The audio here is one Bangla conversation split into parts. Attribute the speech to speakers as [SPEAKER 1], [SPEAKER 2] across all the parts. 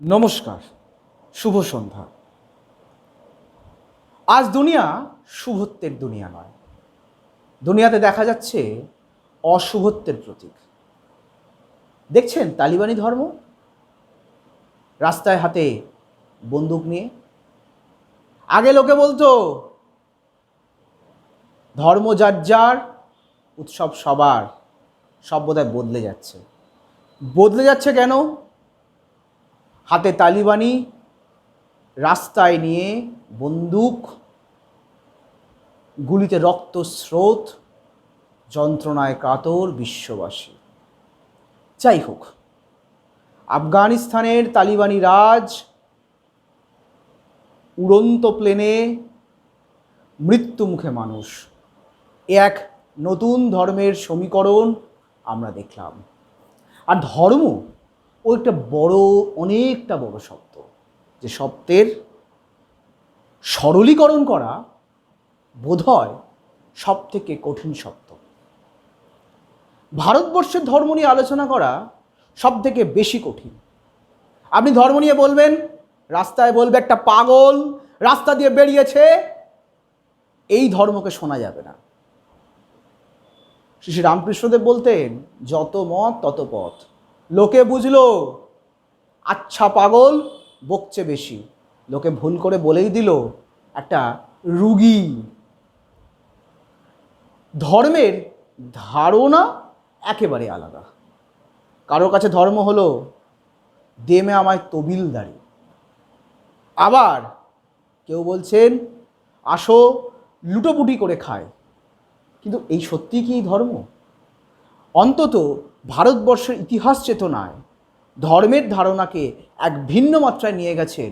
[SPEAKER 1] নমস্কার, শুভ সন্ধ্যা। আজ দুনিয়া শুভত্বের দুনিয়া নয়, দুনিয়াতে দেখা যাচ্ছে অশুভত্বের প্রতীক। দেখছেন তালিবানি ধর্ম, রাস্তায় হাতে বন্দুক নিয়ে। আগে লোকে বলতো ধর্ম যার যার, উৎসব সবার। সব বোধহয় বদলে যাচ্ছে। বদলে যাচ্ছে কেন? হাতে তালিবানি, রাস্তায় নিয়ে বন্দুক, গুলিতে রক্তস্রোত, যন্ত্রণায় কাতর বিশ্ববাসী। যাই হোক, আফগানিস্তানের তালিবানি রাজ, উড়ন্ত প্লেনে, মৃত্যুমুখে মানুষ, এক নতুন ধর্মের সমীকরণ আমরা দেখলাম। আর ধর্ম ও একটা অনেকটা বড় শব্দ, যে শব্দের সরলীকরণ করা বোধহয় সব থেকে কঠিন শব্দ। ভারতবর্ষের ধর্ম নিয়ে আলোচনা করা সব থেকে বেশি কঠিন। আপনি ধর্ম নিয়ে বলবেন, রাস্তায় বলবে একটা পাগল রাস্তা দিয়ে বেরিয়েছে, এই ধর্মকে শোনা যাবে না। শ্রী রামকৃষ্ণদেব বলতেন, যত মত তত পথ। লোকে বুঝলো আচ্ছা পাগল, বকছে বেশি। লোকে ভুল করে বলেই দিল একটা রুগী। ধর্মের ধারণা একেবারে আলাদা। কারোর কাছে ধর্ম হলো দেমে আমায় তবিলদারি, আবার কেউ বলছেন আসো লুটোপুটি করে খায়। কিন্তু এই সত্যি কি ধর্ম? অন্তত ভারতবর্ষের ইতিহাস চেতনায় ধর্মের ধারণাকে এক ভিন্ন মাত্রায় নিয়ে গেছেন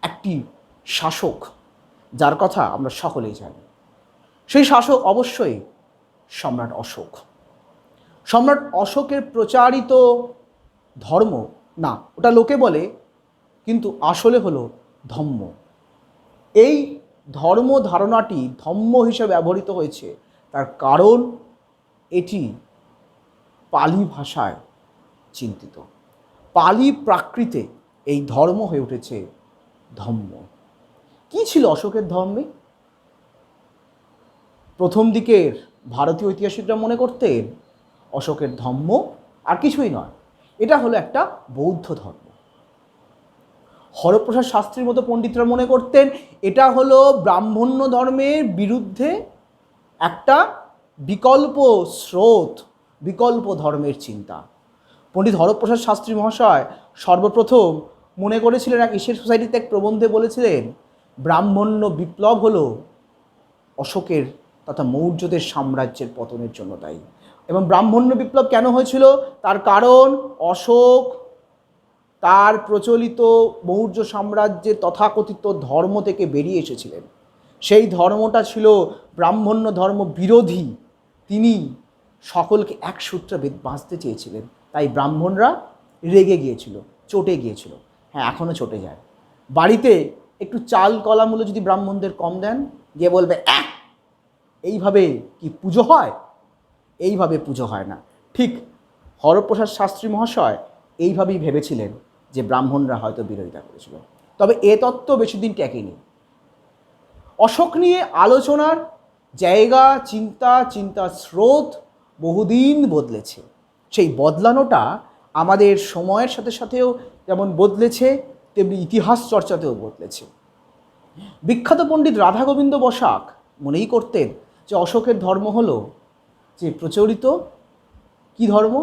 [SPEAKER 1] একটি শাসক, যার কথা আমরা সকলেই জানি। সেই শাসক অবশ্যই সম্রাট অশোক। সম্রাট অশোকের প্রচারিত ধর্ম না, ওটা লোকে বলে, কিন্তু আসলে হলো ধম্ম। এই ধর্ম ধারণাটি ধম্ম হিসেবে ব্যবহৃত হয়েছে, তার কারণ এটি পালি ভাষায় চিন্তিত। পালি প্রাকৃতে এই ধর্ম হয়ে উঠেছে ধম্ম। কি ছিল অশোকের ধর্মে? প্রথম দিকের ভারতীয় ঐতিহাসিকরা মনে করতেন অশোকের ধর্ম আর কিছুই নয়, এটা হলো একটা বৌদ্ধ ধর্ম। হরপ্রসাদ শাস্ত্রীর মতো পণ্ডিতরা মনে করতেন এটা হলো ব্রাহ্মণ্য ধর্মের বিরুদ্ধে একটা বিকল্প স্রোত, বিকল্প ধর্মের চিন্তা। পণ্ডিত হরপ্রসাদ শাস্ত্রী মহাশয় সর্বপ্রথম মনে করেছিলেন, এক ঈশ্বর সোসাইটিতে এক প্রবন্ধে বলেছিলেন, ব্রাহ্মণ্য বিপ্লব হলো অশোকের তথা মৌর্যদের সাম্রাজ্যের পতনের জন্য দায়ী। এবং ব্রাহ্মণ্য বিপ্লব কেন হয়েছিল? তার কারণ অশোক তার প্রচলিত মৌর্য সাম্রাজ্যের তথাকথিত ধর্ম থেকে বেরিয়ে এসেছিলেন। সেই ধর্মটা ছিল ব্রাহ্মণ্য ধর্ম বিরোধী। তিনি সকলকে এক সূত্রে বাঁচতে চেয়েছিলেন, তাই ব্রাহ্মণরা রেগে গিয়েছিল, চটে গিয়েছিল। হ্যাঁ, এখনও চটে যায়। বাড়িতে একটু চাল কলামূল্য যদি ব্রাহ্মণদের কম দেন, গিয়ে বলবে এইভাবে কি পুজো হয়? এইভাবে পুজো হয় না। ঠিক হরপ্রসাদ শাস্ত্রী মহাশয় এইভাবেই ভেবেছিলেন যে ব্রাহ্মণরা হয়তো বিরোধিতা করেছিল। তবে এ তত্ত্ব বেশি দিন টেকেনি। অশোক নিয়ে আলোচনার জায়গা, চিন্তার স্রোত বহুদিন বদলেছে। সেই বদলানোটা আমাদের সময়ের সাথে সাথেও যেমন বদলেছে, তেমনি ইতিহাস চর্চাতেও বদলেছে। বিখ্যাত পণ্ডিত রাধা গোবিন্দ বসাক মনেই করতেন যে অশোকের ধর্ম হলো যে প্রচলিত কি ধর্ম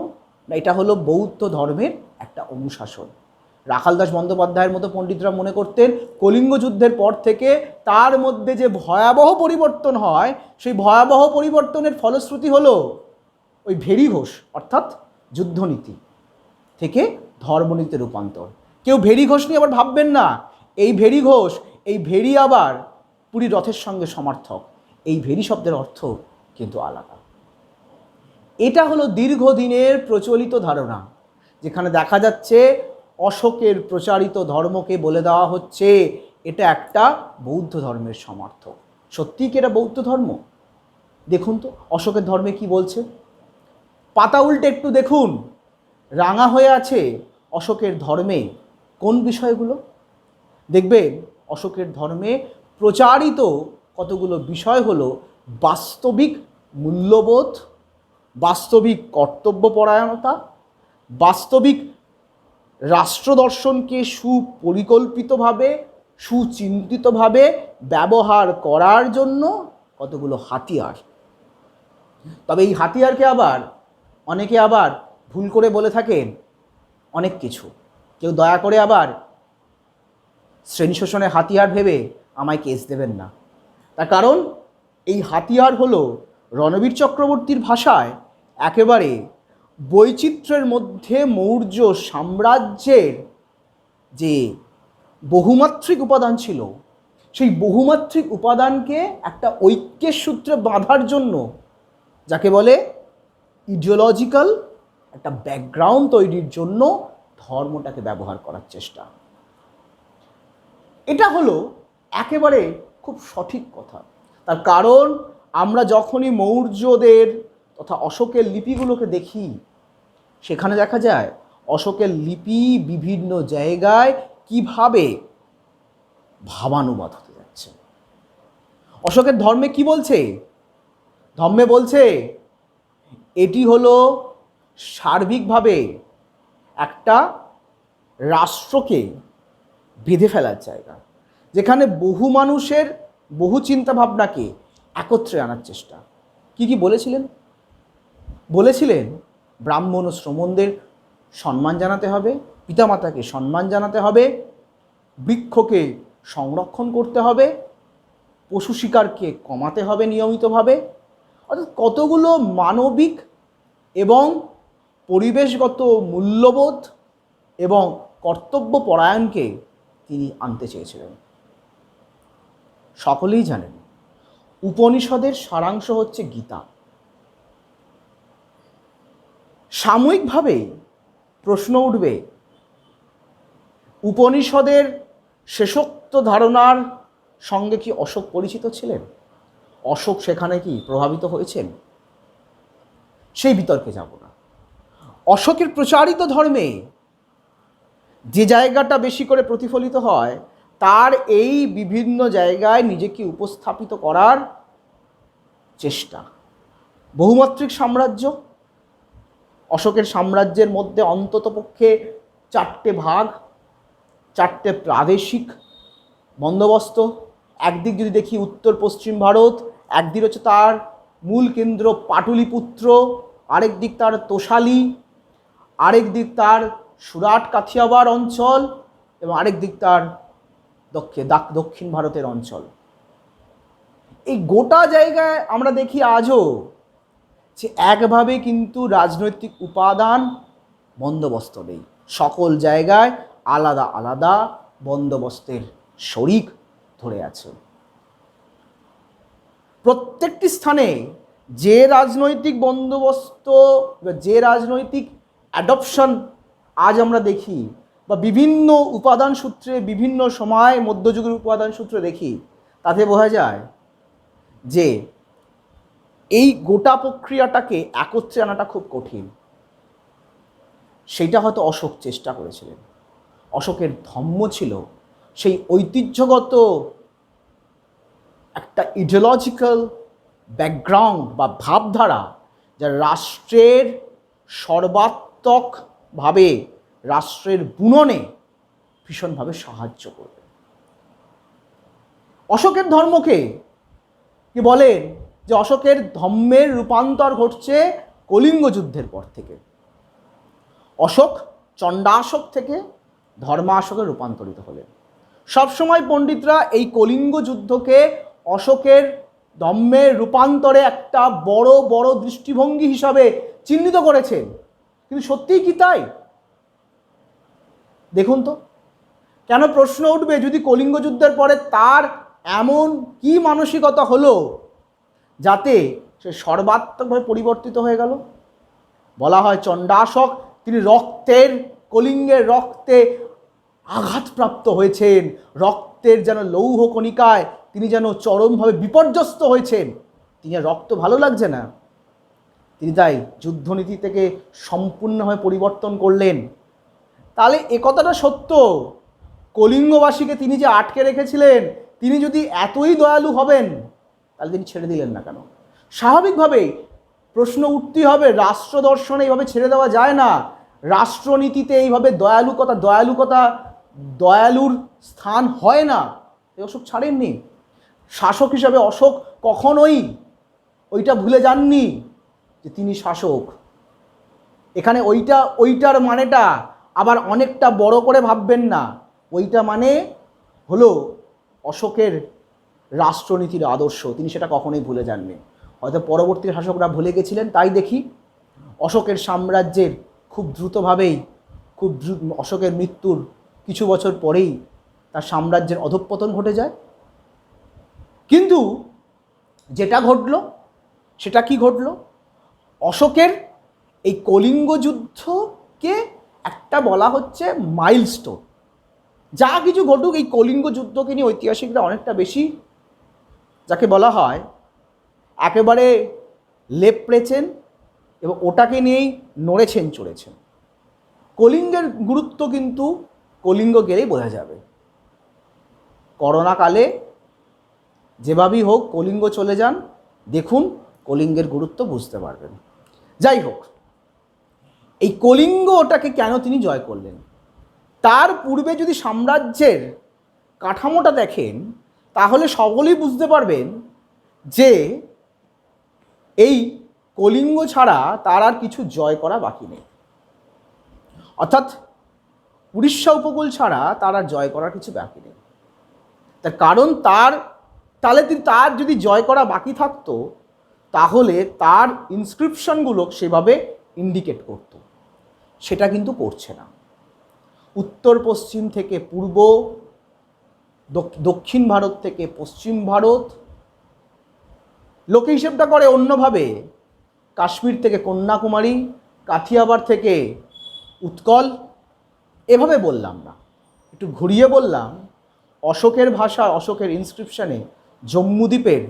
[SPEAKER 1] না, এটা হলো বৌদ্ধ ধর্মের একটা অনুশাসন। রাখালদাস বন্দ্যোপাধ্যায়ের মতো পণ্ডিতরা মনে করতেন কলিঙ্গ যুদ্ধের পর থেকে তার মধ্যে যে ভয়াবহ পরিবর্তন হয়, সেই ভয়াবহ পরিবর্তনের ফলশ্রুতি হলো ওই ভেরি ঘোষ অর্থাৎ যুদ্ধনীতি থেকে ধর্মনীতিতে রূপান্তর। কেউ ভেরি ঘোষ নিয়ে আবার ভাববেন না এই ভেরি ঘোষ, এই ভেরি আবার পুরী রথের সঙ্গে সমার্থক। এই ভেরি শব্দের অর্থ কিন্তু আলাদা। এটা হলো দীর্ঘদিনের প্রচলিত ধারণা, যেখানে দেখা যাচ্ছে অশোকের প্রচারিত ধর্মকে বলে দেওয়া হচ্ছে এটা একটা বৌদ্ধ ধর্মের সমর্থক। সত্যিই কি এটা বৌদ্ধ ধর্ম? দেখুন তো অশোকের ধর্মে কি বলছে। পাতা উল্টে একটু দেখুন, রাঙা হয়ে আছে অশোকের ধর্মে কোন বিষয়গুলো? দেখবেন অশোকের ধর্মে প্রচারিত কতগুলো বিষয় হলো বাস্তবিক মূল্যবোধ, বাস্তবিক কর্তব্যপরায়ণতা, বাস্তবিক রাষ্ট্রদর্শনকে সুপরিকল্পিতভাবে সুচিন্তিতভাবে ব্যবহার করার জন্য কতগুলো হাতিয়ার। তবে এই হাতিয়ারকে আবার অনেকে আবার ভুল করে বলে থাকেন অনেক কিছু। কেউ দয়া করে আবার শ্রেণী শোষণের হাতিয়ার ভেবে আমায় কেস দেবেন না। তার কারণ এই হাতিয়ার হলো রণবীর চক্রবর্তীর ভাষায় একেবারে বৈচিত্র্যের মধ্যে মৌর্য সাম্রাজ্যের যে বহুমাত্রিক উপাদান ছিল, সেই বহুমাত্রিক উপাদানকে একটা ঐক্যের সূত্রে বাঁধার জন্য যাকে বলে ইডিওলজিক্যাল একটা ব্যাকগ্রাউন্ড তৈরির জন্য ধর্মটাকে ব্যবহার করার চেষ্টা। এটা হলো একেবারে খুব সঠিক কথা। তার কারণ আমরা যখনই মৌর্যদের তথা অশোকের লিপিগুলোকে দেখি, সেখানে দেখা যায় অশোকের লিপি বিভিন্ন জায়গায় কিভাবে ভাবানুবাদ হতে যাচ্ছে। অশোকের ধর্মে কি বলছে? ধর্মে বলছে এটি হলো সার্বিকভাবে একটা রাষ্ট্রকে বেঁধে ফেলার জায়গা, যেখানে বহু মানুষের বহু চিন্তাভাবনাকে একত্রে আনার চেষ্টা। কি কি বলেছিলেন? বলেছিলেন ব্রাহ্মণ ও শ্রমণদের সম্মান জানাতে হবে, পিতামাতাকে সম্মান জানাতে হবে, বৃক্ষকে সংরক্ষণ করতে হবে, পশু শিকারকে কমাতে হবে নিয়মিতভাবে। অর্থাৎ কতগুলো মানবিক এবং পরিবেশগত মূল্যবোধ এবং কর্তব্যপরায়ণকে তিনি আনতে চেয়েছিলেন। সকলেই জানেন উপনিষদের সারাংশ হচ্ছে গীতা। সাময়িকভাবে প্রশ্ন উঠবে, উপনিষদের শেষোক্ত ধারণার সঙ্গে কি অশোক পরিচিত ছিলেন? অশোক সেখানে কি প্রভাবিত হয়েছেন? সেই বিতর্কে যাব না। অশোকের প্রচারিত ধর্মে যে জায়গাটা বেশি করে প্রতিফলিত হয়, তার এই বিভিন্ন জায়গায় নিজেকে উপস্থাপিত করার চেষ্টা। বহুমাত্রিক সাম্রাজ্য, অশোকের সাম্রাজ্যের মধ্যে অন্ততপক্ষে 4টে ভাগ, 4টে প্রাদেশিক বন্দোবস্ত। একদিক যদি দেখি উত্তর পশ্চিম ভারত, একদিক হচ্ছে তার মূল কেন্দ্র পাটলিপুত্র, আরেক দিক তার তোষালি, আরেক দিক তার সুরাট কাথিয়াওয়াড় অঞ্চল, এবং আরেক দিক তার দক্ষিণ ভারতের অঞ্চল। এই গোটা জায়গায় আমরা দেখি আজও যে একভাবে কিন্তু রাজনৈতিক উপাদান বন্দোবস্ত নেই। সকল জায়গায় আলাদা আলাদা বন্দোবস্তের শরিক ধরে আছে। প্রত্যেকটি স্থানে যে রাজনৈতিক বন্দোবস্ত বা যে রাজনৈতিক অ্যাডপশন আজ আমরা দেখি, বা বিভিন্ন উপাদান সূত্রে বিভিন্ন সময় মধ্যযুগের উপাদান সূত্রে দেখি, তাতে বোঝা যায় যে এই গোটা প্রক্রিয়াটাকে একত্রে আনাটা খুব কঠিন। সেইটা হয়তো অশোক চেষ্টা করেছিলেন। অশোকের ধম্ম ছিল সেই ঐতিহ্যগত একটা ইডিওলজিক্যাল ব্যাকগ্রাউন্ড বা ভাবধারা, যা রাষ্ট্রের সর্বাত্মকভাবে রাষ্ট্রের বুননে ভীষণভাবে সাহায্য করবে। অশোকের ধর্মকে কি বলেন যে অশোকের ধর্মের রূপান্তর ঘটছে কলিঙ্গ যুদ্ধের পর থেকে। অশোক চণ্ডাশোক থেকে ধর্মাশোকে রূপান্তরিত হলেন। সবসময় পণ্ডিতরা এই কলিঙ্গ যুদ্ধকে অশোকের ধর্মের রূপান্তরে একটা বড় বড় দৃষ্টিভঙ্গি হিসাবে চিহ্নিত করেছেন। কিন্তু সত্যিই কি তাই? দেখুন তো, কেন প্রশ্ন উঠবে যদি কলিঙ্গ যুদ্ধের পরে তার এমন কি মানসিকতা হলো যাতে সে সর্বাত্মকভাবে পরিবর্তিত হয়ে গেল? বলা হয় চণ্ডাশোক তিনি কলিঙ্গের রক্তে আঘাতপ্রাপ্ত হয়েছেন, রক্তের যেন লৌহ কণিকায় তিনি যেন চরমভাবে বিপর্যস্ত হয়েছেন। তিনি আর রক্ত ভালো লাগছে না, তিনি তাই যুদ্ধনীতি থেকে সম্পূর্ণভাবে পরিবর্তন করলেন। তাহলে একথাটা সত্য, কলিঙ্গবাসীকে তিনি যে আটকে রেখেছিলেন, তিনি যদি এতই দয়ালু হবেন তাহলে তিনি ছেড়ে দিলেন না কেন? স্বাভাবিকভাবেই প্রশ্ন উঠতেই হবে, রাষ্ট্র দর্শনে এইভাবে ছেড়ে দেওয়া যায় না, রাষ্ট্রনীতিতে এইভাবে দয়ালুর স্থান হয় না। অশোক ছাড়েননি। শাসক হিসাবে অশোক কখনোই ওইটা ভুলে যাননি যে তিনি শাসক। এখানে ওইটার মানেটা আবার অনেকটা বড় করে ভাববেন না। ওইটা মানে হলো অশোকের রাষ্ট্রনীতির আদর্শ, তিনি সেটা কখনোই ভুলে যাননি। হয়তো পরবর্তী শাসকরা ভুলে গেছিলেন, তাই দেখি অশোকের সাম্রাজ্যের খুব দ্রুতভাবেই অশোকের মৃত্যুর কিছু বছর পরেই তার সাম্রাজ্যের অধঃপতন ঘটে যায়। কিন্তু যেটা ঘটল সেটা কি ঘটল? অশোকের এই কলিঙ্গ যুদ্ধকে একটা বলা হচ্ছে মাইলস্টোন। যা কিছু ঘটুক, এই কলিঙ্গ যুদ্ধকে নিয়ে ঐতিহাসিকরা অনেকটা বেশি, যাকে বলা হয় একেবারে লেপ্রেছেন এবং ওটাকে নিয়েই নড়েছেন চড়েছেন। কলিঙ্গের গুরুত্ব কিন্তু কলিঙ্গ গেলেই বোঝা যাবে। করোনাকালে যেভাবেই হোক কলিঙ্গ চলে যান, দেখুন কলিঙ্গের গুরুত্ব বুঝতে পারবেন। যাই হোক, এই কলিঙ্গ ওটাকে কেন তিনি জয় করলেন, তার পূর্বে যদি সাম্রাজ্যের কাঠামোটা দেখেন তাহলে সকলেই বুঝতে পারবেন যে এই কলিঙ্গ ছাড়া তার আর কিছু জয় করা বাকি নেই। অর্থাৎ উড়িষ্যা উপকূল ছাড়া তার আর জয় করার কিছু বাকি নেই। তার কারণ তার যদি জয় করা বাকি থাকতো তাহলে তার ইনস্ক্রিপশনগুলো সেভাবে ইন্ডিকেট করত, সেটা কিন্তু করছে না। উত্তর পশ্চিম থেকে পূর্ব, দক্ষিণ ভারত থেকে পশ্চিম ভারত, লোকে হিসেবটা করে অন্যভাবে। কাশ্মীর থেকে কন্যাকুমারী, কাথিয়াবার থেকে উৎকল, এভাবে বললাম না, একটু ঘুরিয়ে বললাম। অশোকের ভাষা, অশোকের ইনস্ক্রিপশনে জম্মুদ্বীপের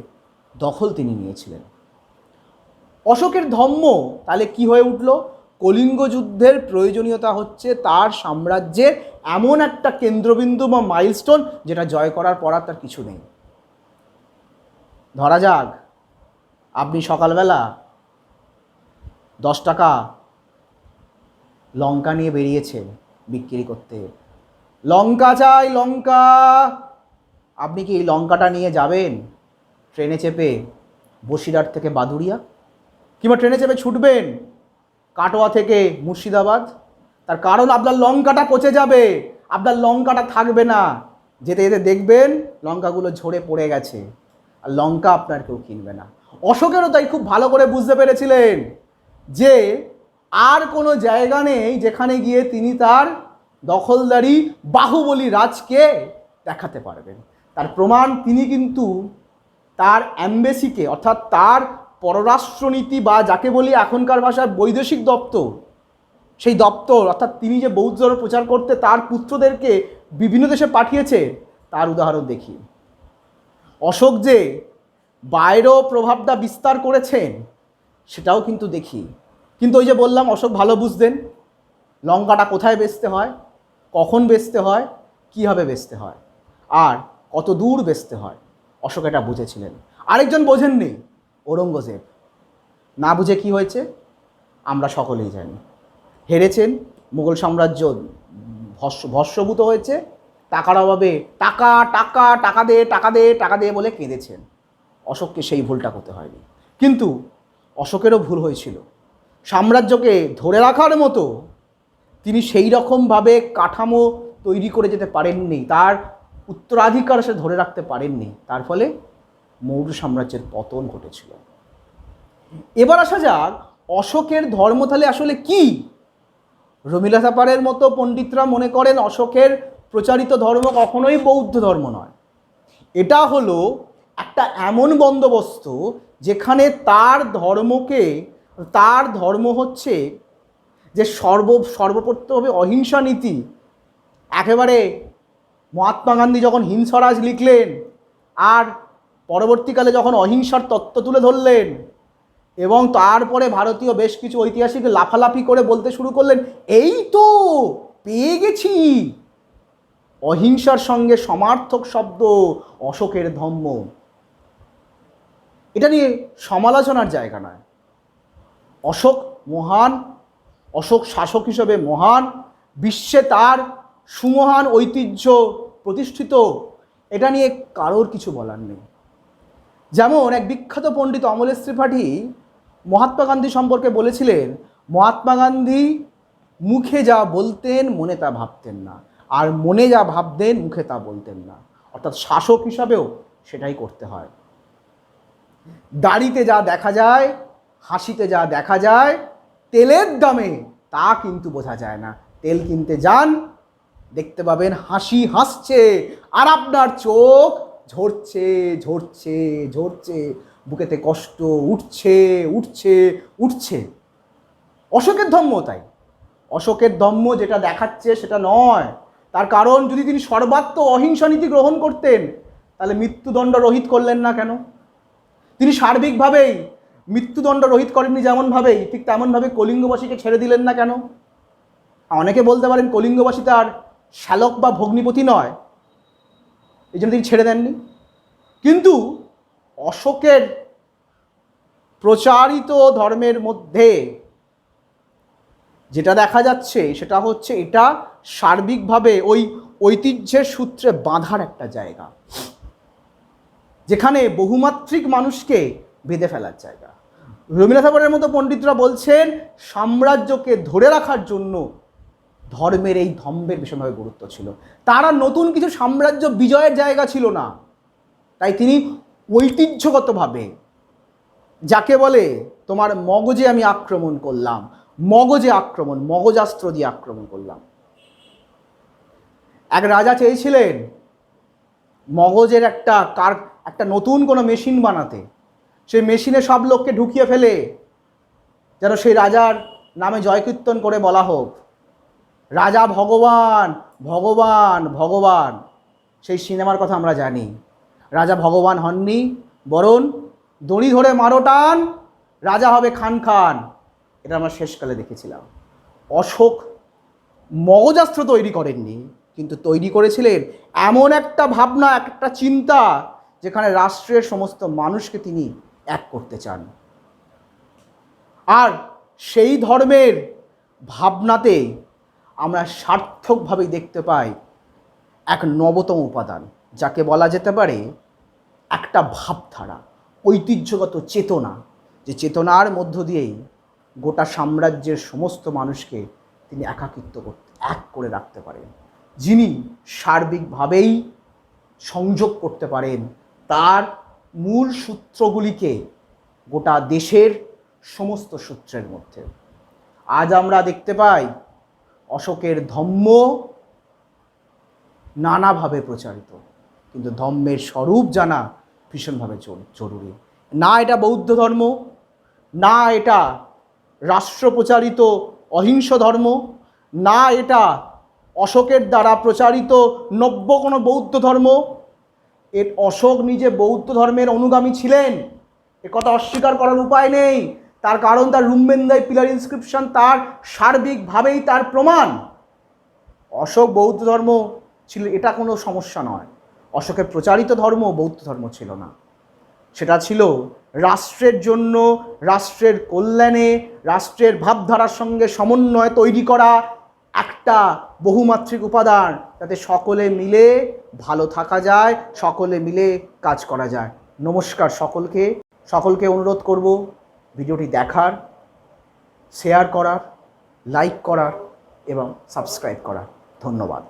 [SPEAKER 1] দখল তিনি নিয়েছিলেন। অশোকের ধর্ম তাহলে কি হয়ে উঠল? কলিঙ্গ যুদ্ধের প্রয়োজনীয়তা হচ্ছে তার সাম্রাজ্যের এমন একটা কেন্দ্রবিন্দু বা মাইলস্টোন যেটা জয় করার পর আর তার কিছু নেই। ধরা যাক আপনি সকালবেলা 10 টাকা লঙ্কা নিয়ে বেরিয়েছেন বিক্রি করতে, লঙ্কা চাই লঙ্কা। আপনি কি এই লঙ্কাটা নিয়ে যাবেন ট্রেনে চেপে বসিরহাট থেকে বাদুড়িয়া, কিংবা ট্রেনে চেপে ছুটবেন কাটোয়া থেকে মুর্শিদাবাদ? তার কারণ আপনার লঙ্কাটা পচে যাবে, আপনার লঙ্কাটা থাকবে না। যেতে যেতে দেখবেন লঙ্কাগুলো ঝরে পড়ে গেছে, আর লঙ্কা আপনার কেউ কিনবে না। অশোকেরও তাই খুব ভালো করে বুঝতে পেরেছিলেন যে আর কোনো জায়গা নেই যেখানে গিয়ে তিনি তার দখলদারি বাহুবলী রাজকে দেখাতে পারবেন। তার প্রমাণ তিনি কিন্তু তার অ্যাম্বাসিকে, অর্থাৎ তার পররাষ্ট্রনীতি বা যাকে বলি এখনকার ভাষায় বৈদেশিক দপ্তর, সেই দপ্তর অর্থাৎ তিনি যে বৌদ্ধ ধর্ম প্রচার করতে তার পুত্রদেরকে বিভিন্ন দেশে পাঠিয়েছে তার উদাহরণ দেখি। অশোক যে বাইরেও প্রভাবটা বিস্তার করেছেন সেটাও কিন্তু দেখি। কিন্তু ওই যে বললাম অশোক ভালো বুঝতেন লঙ্কাটা কোথায় বেচতে হয়, কখন বেচতে হয়, কীভাবে বেচতে হয়, আর কত দূর বেচতে হয়। অশোক এটা বুঝেছিলেন। আরেকজন বোঝেননি, ঔরঙ্গজেব। না বুঝে কি হয়েছে আমরা সকলেই জানি। হেরেছেন, মুঘল সাম্রাজ্য ভস্মভূত হয়েছে, টাকার অভাবে টাকা টাকা টাকা দে টাকা দে টাকা দে বলে কেঁদেছেন। অশোককে সেই ভুলটা করতে হয়নি। কিন্তু অশোকেরও ভুল হয়েছিল, সাম্রাজ্যকে ধরে রাখার মতো তিনি সেই রকমভাবে কাঠামো তৈরি করে যেতে পারেননি, তার উত্তরাধিকার সে ধরে রাখতে পারেননি। তার ফলে মৌর্য সাম্রাজ্যের পতন ঘটেছিল। এবার আসা যাক অশোকের ধর্ম তাহলে আসলে কি। রমিলা থাপারের মতো পণ্ডিতরা মনে করেন অশোকের প্রচারিত ধর্ম কখনোই বৌদ্ধ ধর্ম নয়, এটা হলো একটা এমন বন্দোবস্ত যেখানে তার ধর্ম হচ্ছে যে সর্বপ্রথমে অহিংসা নীতি। একেবারে মহাত্মা গান্ধী যখন হিংসরাজ লিখলেন আর পরবর্তীকালে যখন অহিংসার তত্ত্ব তুলে ধরলেন এবং তারপরে ভারতীয় বেশ কিছু ঐতিহাসিক লাফালাফি করে বলতে শুরু করলেন এই তো পেয়ে গেছি। অহিংসার সঙ্গে সমার্থক শব্দ অশোকের ধম্ম। এটা নিয়ে সমালোচনার জায়গা নয়। অশোক মহান, অশোক শাসক হিসেবে মহান, বিশ্বে তার সুমহান ঐতিহ্য প্রতিষ্ঠিত, এটা নিয়ে কারোর কিছু বলার নেই। যেমন এক বিখ্যাত পণ্ডিত অমলেশ ত্রিপাঠী মহাত্মা গান্ধী সম্পর্কে বলেছিলেন, মহাত্মা গান্ধী মুখে যা বলতেন মনে তা ভাবতেন না, আর মনে যা ভাবতেন মুখে তা বলতেন না। অর্থাৎ শাসক হিসাবেও সেটাই করতে হয়। দাড়িতে যা দেখা যায়, হাসিতে যা দেখা যায়, তেলের দামে তা কিন্তু বোঝা যায় না। তেল কিনতে যান, দেখতে পাবেন হাসি হাসছে, আর আপনার চোখ ঝরছে ঝরছে ঝরছে, বুকেতে কষ্ট উঠছে উঠছে উঠছে। অশোকের ধম্ম তাই। অশোকের ধম্ম যেটা দেখাচ্ছে সেটা নয়। তার কারণ, যদি তিনি সর্বাত্ম অহিংসা নীতি গ্রহণ করতেন তাহলে মৃত্যুদণ্ড রহিত করলেন না কেন? তিনি সার্বিকভাবেই মৃত্যুদণ্ড রহিত করেননি যেমনভাবেই, ঠিক তেমনভাবে কলিঙ্গবাসীকে ছেড়ে দিলেন না কেন? অনেকে বলতে পারেন কলিঙ্গবাসী তার শ্যালক বা ভগ্নিপতি নয়, এই জন্য তিনি ছেড়ে দেননি। কিন্তু অশোকের প্রচারিত ধর্মের মধ্যে যেটা দেখা যাচ্ছে সেটা হচ্ছে, এটা সার্বিকভাবে ওই ঐতিহ্যের সূত্রে বাঁধার একটা জায়গা, যেখানে বহুমাত্রিক মানুষকে বেঁধে ফেলার জায়গা। রবীন্দ্রনাথ ঠাকুরের মতো পণ্ডিতরা বলছেন, সাম্রাজ্যকে ধরে রাখার জন্য ধর্মের এই ধম্মের ভীষণভাবে গুরুত্ব ছিল। তারা নতুন কিছু সাম্রাজ্য বিজয়ের জায়গা ছিল না, তাই তিনি ঐতিহ্যগতভাবে, যাকে বলে তোমার মগজে আমি আক্রমণ করলাম, মগজে আক্রমণ, মগজাস্ত্র দিয়ে আক্রমণ করলাম। এক রাজা চেয়েছিলেন মগজের একটা নতুন কোনো মেশিন বানাতে, সেই মেশিনে সব লোককে ঢুকিয়ে ফেলে যেন সেই রাজার নামে জয়কীর্তন করে বলা হোক, রাজা ভগবান ভগবান ভগবান। সেই সিনেমার কথা আমরা জানি। রাজা ভগবান হননি, বরং দড়ি ধরে মারো টান, রাজা হবে খান খান। এটা আমরা শেষকালে দেখেছিলাম। অশোক মগজাস্ত্র তৈরি করেননি, কিন্তু তৈরি করেছিলেন এমন একটা ভাবনা, একটা চিন্তা, যেখানে রাষ্ট্রের সমস্ত মানুষকে তিনি এক করতে চান। আর সেই ধর্মের ভাবনাতে আমরা সার্থকভাবেই দেখতে পাই এক নবতম উপাদান, যাকে বলা যেতে পারে একটা ভাবধারা, ঐতিহ্যগত চেতনা, যে চেতনার মধ্য দিয়েই গোটা সাম্রাজ্যের সমস্ত মানুষকে তিনি এক করে রাখতে পারেন, যিনি সার্বিকভাবেই সংযোগ করতে পারেন তার মূল সূত্রগুলিকে গোটা দেশের সমস্ত সূত্রের মধ্যে। আজ আমরা দেখতে পাই অশোকের ধম্ম নানাভাবে প্রচারিত, কিন্তু ধম্মের স্বরূপ জানা ভীষণভাবে জরুরি। না এটা বৌদ্ধ ধর্ম, না এটা রাষ্ট্রপ্রচারিত অহিংস ধর্ম, না এটা অশোকের দ্বারা প্রচারিত নব্য কোনো বৌদ্ধ ধর্ম। অশোক নিজে বৌদ্ধ ধর্মের অনুগামী ছিলেন, এ কথা অস্বীকার করার উপায় নেই। তার কারণ তার রুম্বেন্দাই পিলার ইনস্ক্রিপশন তার সার্বিকভাবেই তার প্রমাণ। অশোক বৌদ্ধ ধর্ম ছিল, এটা কোনো সমস্যা নয়। অশোকের প্রচারিত ধর্ম বৌদ্ধ ধর্ম ছিল না, সেটা ছিল রাষ্ট্রের জন্য, রাষ্ট্রের কল্যাণে, রাষ্ট্রের ভাবধারার সঙ্গে সমন্বয় তৈরি করা একটা বহুমাত্রিক উপাদান, যাতে সকলে মিলে ভালো থাকা যায়, সকলে মিলে কাজ করা যায়। নমস্কার সকলকে অনুরোধ করব ভিডিওটি দেখার, শেয়ার করার, লাইক করার এবং সাবস্ক্রাইব করার। ধন্যবাদ।